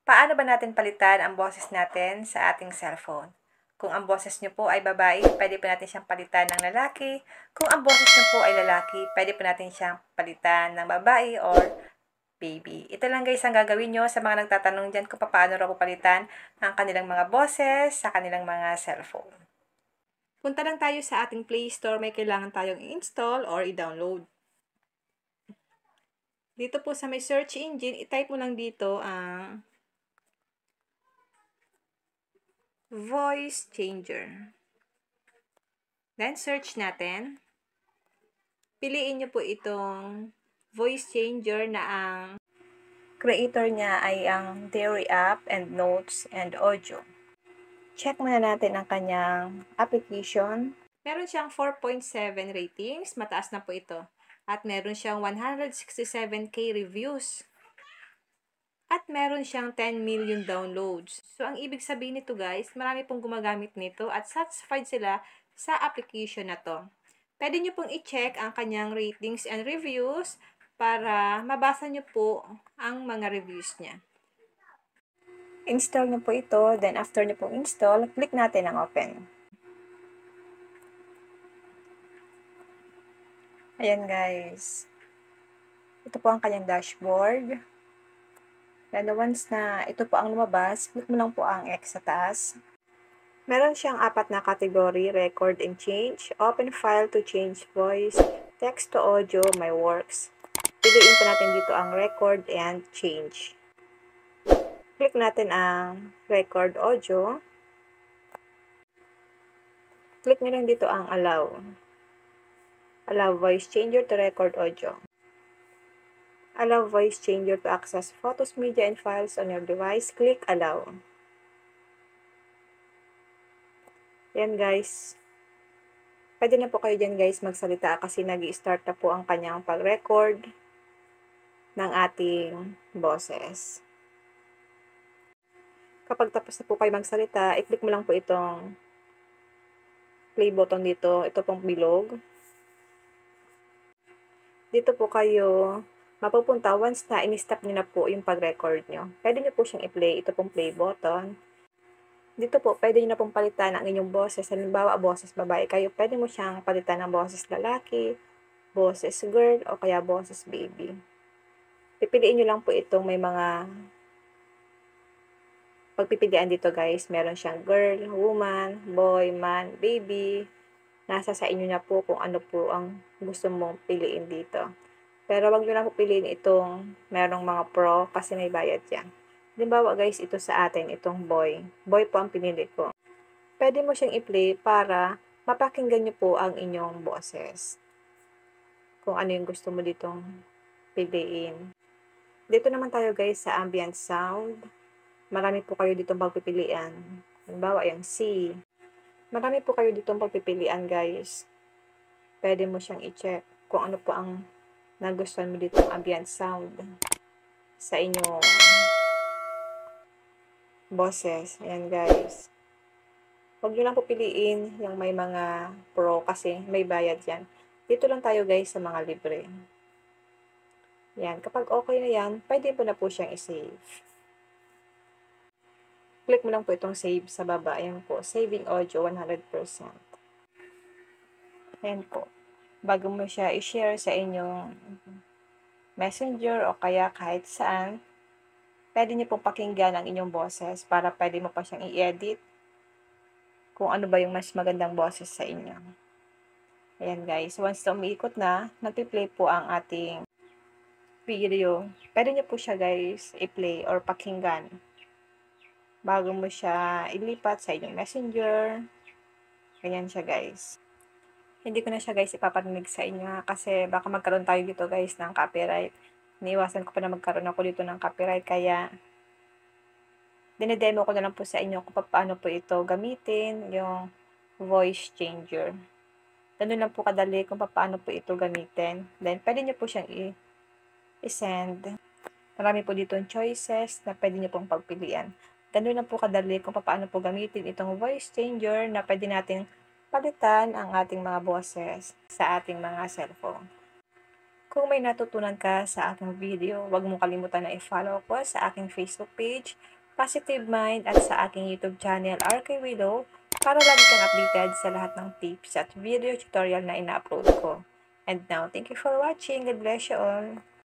Paano ba natin palitan ang boses natin sa ating cellphone? Kung ang boses nyo po ay babae, pwede po natin siyang palitan ng lalaki. Kung ang boses nyo po ay lalaki, pwede po natin siyang palitan ng babae or baby. Ito lang guys ang gagawin nyo sa mga nagtatanong dyan kung paano raw po palitan ang kanilang mga boses sa kanilang mga cellphone. Punta lang tayo sa ating Play Store, may kailangan tayong i-install or i-download. Dito po sa may search engine, i-type mo lang dito ang voice changer. Then, search natin. Piliin nyo po itong voice changer na ang creator niya ay ang Theory App and Notes and Audio. Check muna natin ang kanyang application. Meron siyang 4.7 ratings. Mataas na po ito. At meron siyang 167k reviews. At meron siyang 10 million downloads. So, ang ibig sabihin nito guys, marami pong gumagamit nito at satisfied sila sa application na to. Pwede nyo pong i-check ang kanyang ratings and reviews para mabasa nyo po ang mga reviews niya. Install nyo po ito, then after nyo pong install, click natin ang open. Ayan guys. Ito po ang kanyang dashboard. Then once na ito po ang lumabas, click mo lang po ang X sa taas. Meron siyang 4 na category, record and change, open file to change voice, text to audio, my works. Piliin po natin dito ang record and change. Click natin ang record audio. Click nyo lang dito ang allow. Allow voice changer to record audio. Allow voice changer to access photos, media, and files on your device. Click allow. Yan guys. Pwede na po kayo dyan guys magsalita kasi nag-i-start na po ang kanyang pag-record ng ating boses. Kapag tapos na po kayo magsalita, i-click mo lang po itong play button dito. Ito pong bilog. Dito po kayo mapupunta once na in-stop nyo na po yung pag-record nyo. Pwede nyo po siyang i-play. Ito pong play button. Dito po, pwede nyo na pong palitan ang inyong boses. Halimbawa, boses babae kayo. Pwede mo siyang palitan ng boses lalaki, boses girl, o kaya boses baby. Pipiliin nyo lang po itong may mga pagpipilian dito guys. Meron siyang girl, woman, boy, man, baby. Nasa sa inyo na po kung ano po ang gusto mong piliin dito. Pero wag nyo lang piliin itong merong mga pro kasi may bayad yan. Halimbawa guys, ito sa atin, itong boy. Boy po ang pinili ko. Pwede mo siyang i-play para mapakinggan nyo po ang inyong boses. Kung ano yung gusto mo ditong piliin. Dito naman tayo guys sa ambient sound. Marami po kayo ditong pagpipilian. Halimbawa yung C. Marami po kayo ditong pagpipilian guys. Pwede mo siyang i-check kung ano po ang nagustuhan mo dito ambient sound sa inyong boses. Ayan guys. Huwag nyo lang pupiliin yung may mga pro kasi may bayad yan. Dito lang tayo guys sa mga libre. Yan. Kapag okay na yan, pwede po na po siyang i-save. Click mo lang po itong save sa baba. Ayan po. Saving audio 100%. Ayan po. Bago mo siya i-share sa inyong messenger o kaya kahit saan, pwede niyo pong pakinggan ang inyong boses para pwede mo pa siyang i-edit kung ano ba yung mas magandang boses sa inyo. Ayan guys, once na umiikot na, nagpi-play po ang ating video. Pwede niyo po siya guys i-play or pakinggan bago mo siya ilipat sa inyong messenger. Ganyan siya guys. Hindi ko na siya guys ipaparinig sa inyo kasi baka magkaroon tayo dito guys ng copyright. Iniiwasan ko pa na magkaroon ako dito ng copyright kaya dinedemo ko na lang po sa inyo kung paano po ito gamitin yung voice changer. Ganun lang po kadali kung paano po ito gamitin. Then pwede nyo po siyang i-send. Marami po dito choices na pwede nyo pong pagpilian. Ganun lang po kadali kung paano po gamitin itong voice changer na pwede natin palitan ang ating mga boses sa ating mga cellphone. Kung may natutunan ka sa aking video, huwag mong kalimutan na i-follow ko sa aking Facebook page Positive Mind at sa aking YouTube channel, RK Willow, para lagi kang updated sa lahat ng tips at video tutorial na ina-upload ko. And now, thank you for watching. God bless you all.